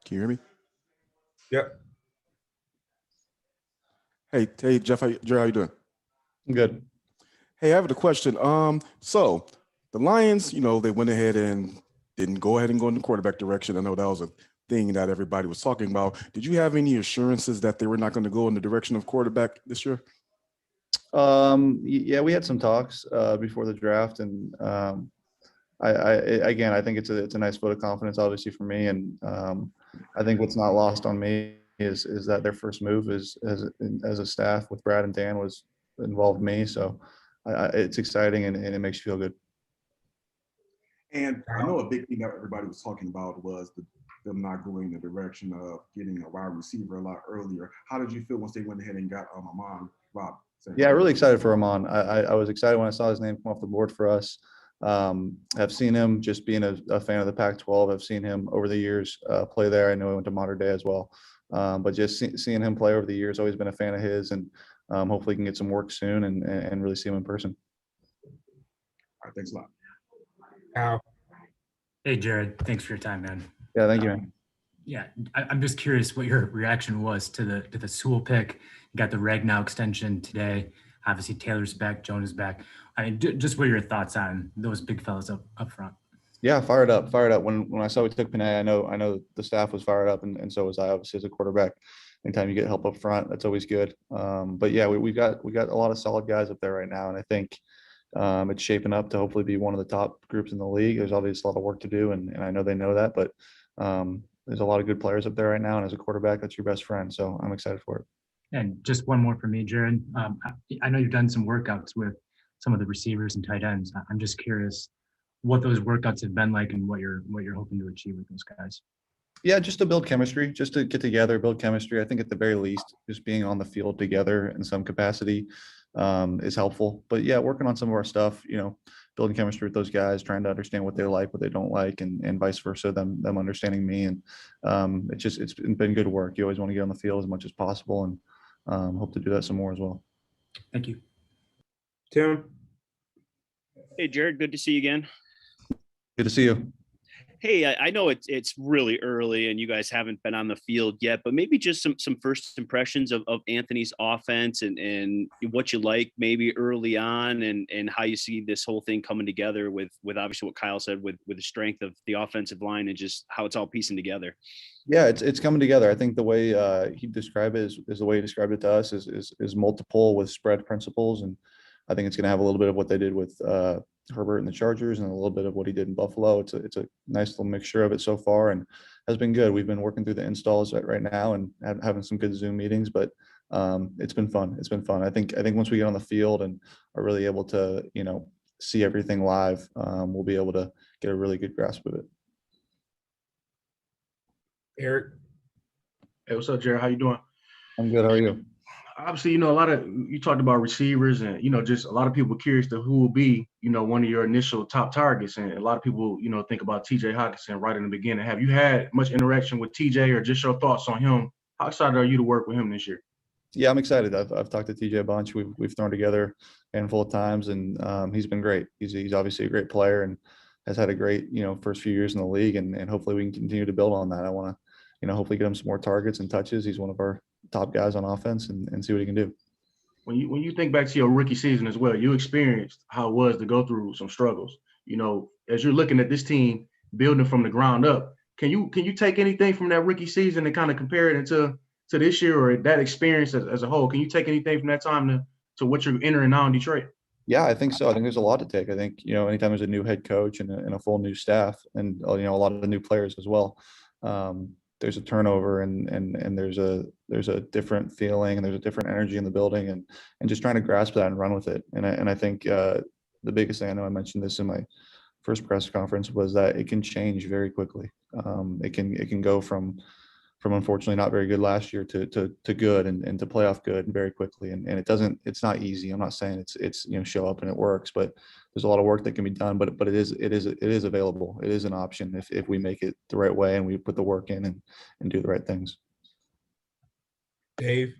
Can you hear me? Yep. Hey, Jeff, Jerry, how you doing? I'm good. Hey, I have a question. So the Lions, they went ahead and didn't go ahead and go in the quarterback direction. I know that was a thing that everybody was talking about. Did you have any assurances that they were not going to go in the direction of quarterback this year? Yeah, we had some talks before the draft, and I think it's a nice vote of confidence, obviously for me, and I think what's not lost on me is that their first move is as a staff with Brad and Dan was involved me, so it's exciting and it makes you feel good. And I know a big thing that everybody was talking about was them not going in the direction of getting a wide receiver a lot earlier. How did you feel once they went ahead and got Amon Rob? Yeah, really excited for Amon. I was excited when I saw his name come off the board for us. I've seen him just being a fan of the Pac-12. I've seen him over the years play there. I know he went to Modern Day as well. But just seeing him play over the years, always been a fan of his, and hopefully he can get some work soon and really see him in person. All right, thanks a lot. Al. Hey, Jared, thanks for your time, man. Yeah, thank you, man. Yeah, I'm just curious what your reaction was to the Sewell pick. You got the Ragnow extension today. Obviously, Taylor's back, Jones is back. I mean, just what are your thoughts on those big fellas up front? Yeah, fired up. When I saw we took Panay, I know the staff was fired up, and so was I. Obviously, as a quarterback, anytime you get help up front, that's always good. But yeah, we got a lot of solid guys up there right now, and I think it's shaping up to hopefully be one of the top groups in the league. There's obviously a lot of work to do, and I know they know that, but there's a lot of good players up there right now, and as a quarterback, that's your best friend. So I'm excited for it. And just one more for me, Jared. I know you've done some workouts with some of the receivers and tight ends. I'm just curious what those workouts have been like and what you're hoping to achieve with those guys. Yeah, just to build chemistry, just to get together, build chemistry. I think at the very least, just being on the field together in some capacity is helpful. But yeah, working on some of our stuff, building chemistry with those guys, trying to understand what they like, what they don't like, and vice versa, them understanding me. And it's been good work. You always want to get on the field as much as possible, and hope to do that some more as well. Thank you. Tim. Hey, Jared, good to see you again. Good to see you. Hey, I know it's really early and you guys haven't been on the field yet, but maybe just some first impressions of Anthony's offense and what you like maybe early on and how you see this whole thing coming together with obviously what Kyle said with the strength of the offensive line and just how it's all piecing together. Yeah, it's coming together. I think the way he described it is the way he described it to us is multiple with spread principles, and I think it's going to have a little bit of what they did with Herbert and the Chargers and a little bit of what he did in Buffalo. It's a nice little mixture of it so far and has been good. We've been working through the installs right now and having some good Zoom meetings, but it's been fun. It's been fun. I think once we get on the field and are really able to, see everything live, we'll be able to get a really good grasp of it. Eric. Hey, what's up, Jared? How you doing? I'm good. How are you? Obviously, a lot of you talked about receivers and, just a lot of people curious to who will be, one of your initial top targets. And a lot of people, think about TJ Hockenson right in the beginning. Have you had much interaction with TJ or just your thoughts on him? How excited are you to work with him this year? Yeah, I'm excited. I've talked to TJ a bunch. We've thrown together a handful of times, and he's been great. He's obviously a great player and has had a great, first few years in the league, and hopefully we can continue to build on that. I want to, hopefully get him some more targets and touches. He's one of our top guys on offense and see what he can do. When you think back to your rookie season as well, you experienced how it was to go through some struggles. As you're looking at this team building from the ground up, can you take anything from that rookie season and kind of compare it into this year or that experience as a whole? Can you take anything from that time to what you're entering now in Detroit? Yeah, I think so. I think there's a lot to take. I think, anytime there's a new head coach and a full new staff and, a lot of the new players as well, there's a turnover and there's a different feeling and there's a different energy in the building and just trying to grasp that and run with it. And I think the biggest thing, I know I mentioned this in my first press conference, was that it can change very quickly. It can go from unfortunately not very good last year to good and to playoff good very quickly. And it's not easy. I'm not saying it's show up and it works, but there's a lot of work that can be done, but it is available. It is an option if we make it the right way and we put the work in and do the right things. Dave.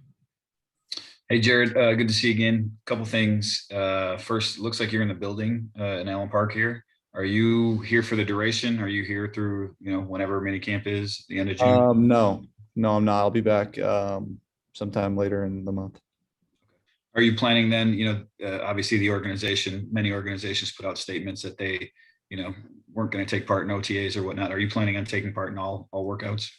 Hey, Jared, good to see you again. Couple things. First, looks like you're in the building in Allen Park here. Are you here for the duration? Are you here through, whenever minicamp is, the end of June? No, I'm not. I'll be back sometime later in the month. Are you planning then, obviously many organizations put out statements that they, weren't going to take part in OTAs or whatnot. Are you planning on taking part in all workouts?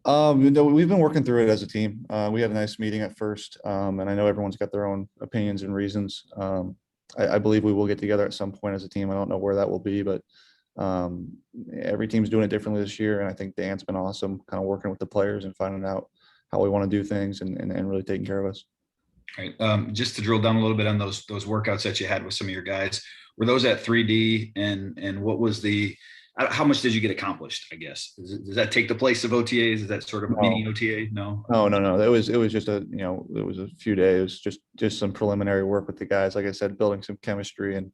We've been working through it as a team. We had a nice meeting at first, and I know everyone's got their own opinions and reasons. I believe we will get together at some point as a team. I don't know where that will be, but every team's doing it differently this year. And I think Dan's been awesome kind of working with the players and finding out how we want to do things and really taking care of us. Right. Just to drill down a little bit on those workouts that you had with some of your guys, were those at 3D and what was how much did you get accomplished? I guess does that take the place of OTAs? Is that sort of a mini OTA? No. It was just it was a few days. It was just some preliminary work with the guys. Like I said, building some chemistry and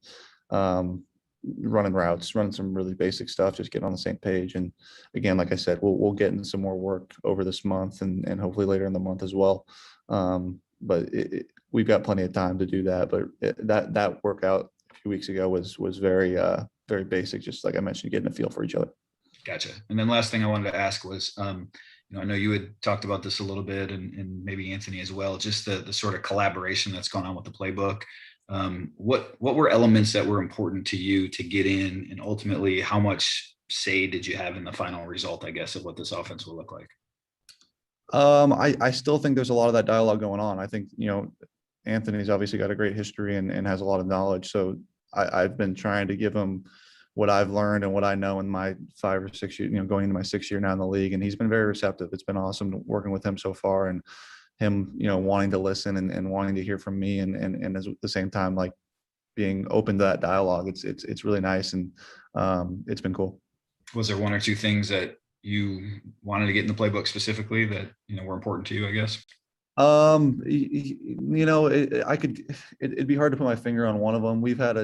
running routes, running some really basic stuff, just getting on the same page. And again, like I said, we'll get into some more work over this month and hopefully later in the month as well. But we've got plenty of time to do that. But that workout a few weeks ago was very very basic, just like I mentioned, getting a feel for each other. Gotcha. And then last thing I wanted to ask was, I know you had talked about this a little bit and maybe Anthony as well, just the sort of collaboration that's gone on with the playbook. What were elements that were important to you to get in, and ultimately how much say did you have in the final result, I guess, of what this offense will look like? I still think there's a lot of that dialogue going on. I think, Anthony's obviously got a great history and has a lot of knowledge. So I've been trying to give him what I've learned and what I know in my 5 or 6 years, going into my 6th year now in the league. And he's been very receptive. It's been awesome working with him so far, and him, wanting to listen and wanting to hear from me and at the same time, like being open to that dialogue. It's really nice. And it's been cool. Was there one or two things that you wanted to get in the playbook specifically that, were important to you, I guess? It'd be hard to put my finger on one of them. We've had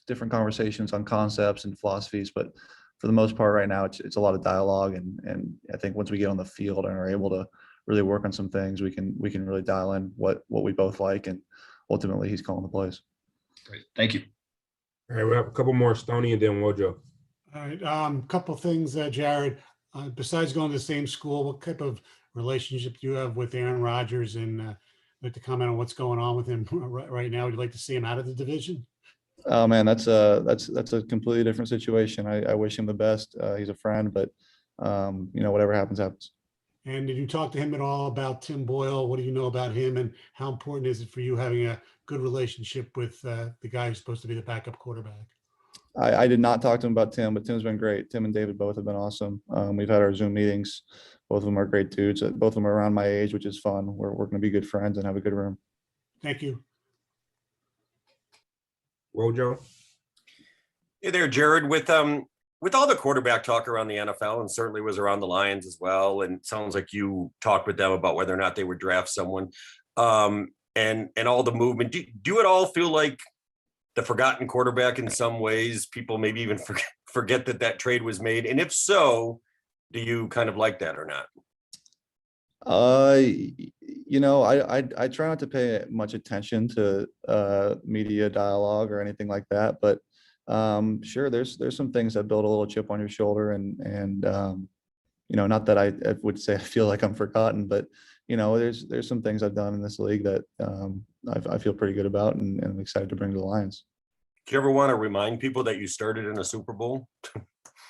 different conversations on concepts and philosophies, but for the most part right now, it's a lot of dialogue. And I think once we get on the field and are able to really work on some things, we can really dial in what we both like, and ultimately he's calling the plays. Great. Thank you. All right, we have a couple more, Stoney and then Wojo. All right, couple things, Jared. Besides going to the same school, what type of relationship do you have with Aaron Rodgers? And like to comment on what's going on with him right now. Would you like to see him out of the division? Oh man, that's a completely different situation. I wish him the best. He's a friend, but whatever happens. And did you talk to him at all about Tim Boyle? What do you know about him, and how important is it for you having a good relationship with the guy who's supposed to be the backup quarterback? I did not talk to him about Tim, but Tim's been great. Tim and David both have been awesome. We've had our Zoom meetings. Both of them are great dudes. Both of them are around my age, which is fun. We're going to be good friends and have a good room. Thank you. Wojo. Hey there, Jared. With all the quarterback talk around the NFL, and certainly was around the Lions as well, and it sounds like you talked with them about whether or not they would draft someone, and all the movement. Do it all feel like the forgotten quarterback in some ways? People maybe even forget that trade was made, and if so, do you kind of like that or not? I try not to pay much attention to media dialogue or anything like that, but sure, there's some things that build a little chip on your shoulder, and not that I would say I feel like I'm forgotten, but there's some things I've done in this league that I feel pretty good about, and I'm excited to bring to the Lions. Do you ever want to remind people that you started in a Super Bowl?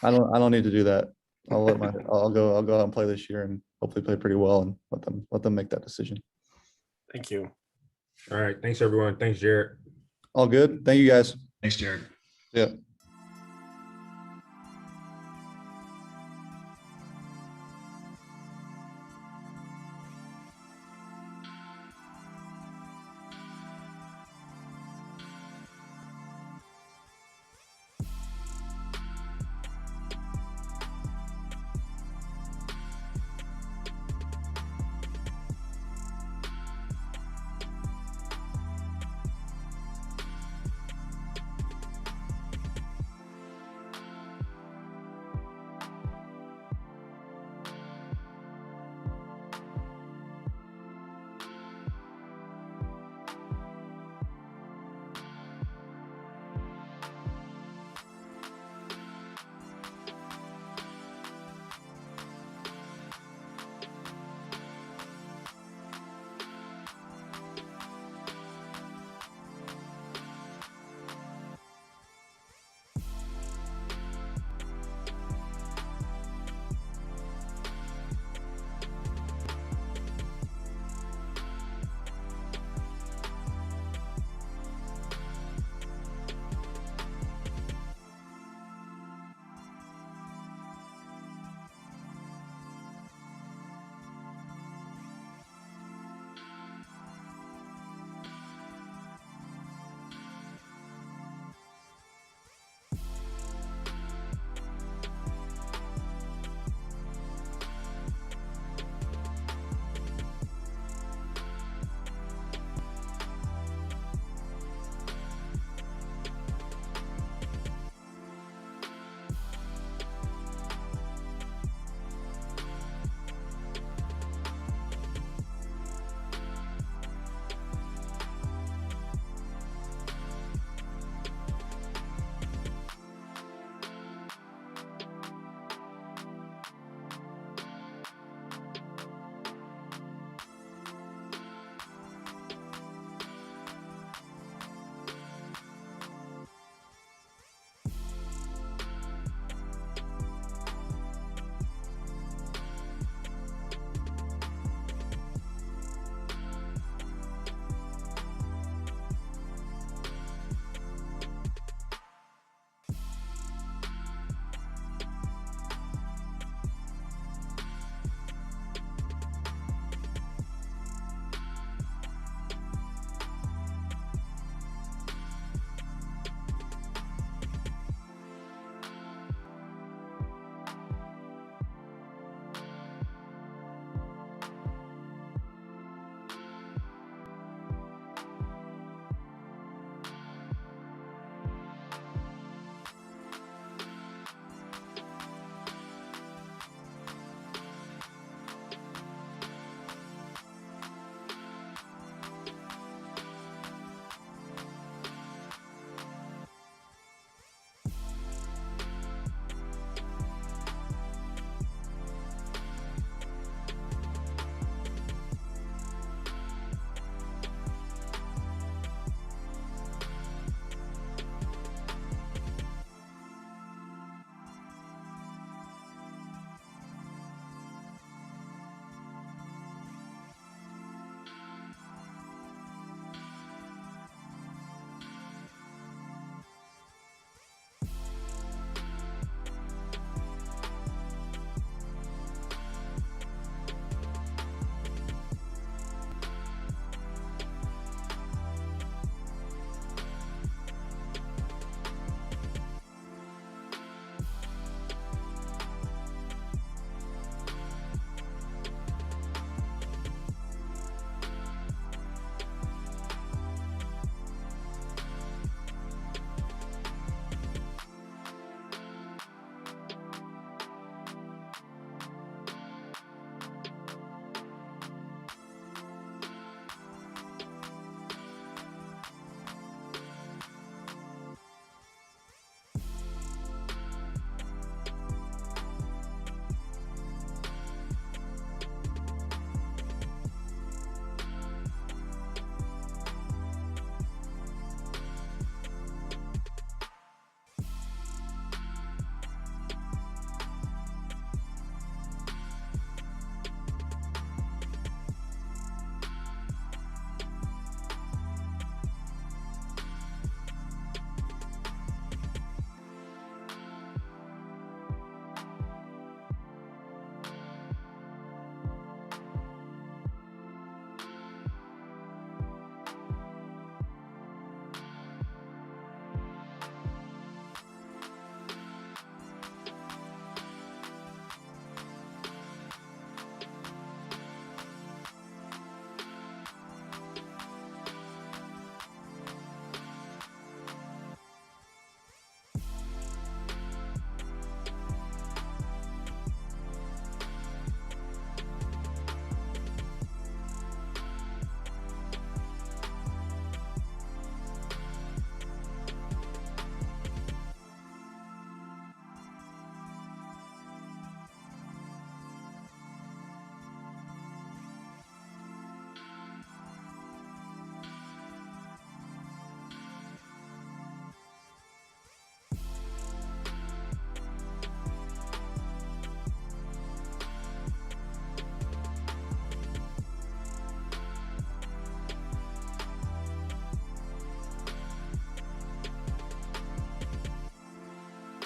I don't need to do that. I'll go out and play this year and hopefully play pretty well, and let them make that decision. Thank you. All right. Thanks, everyone. Thanks, Jared. All good. Thank you, guys. Thanks, Jared. Yeah.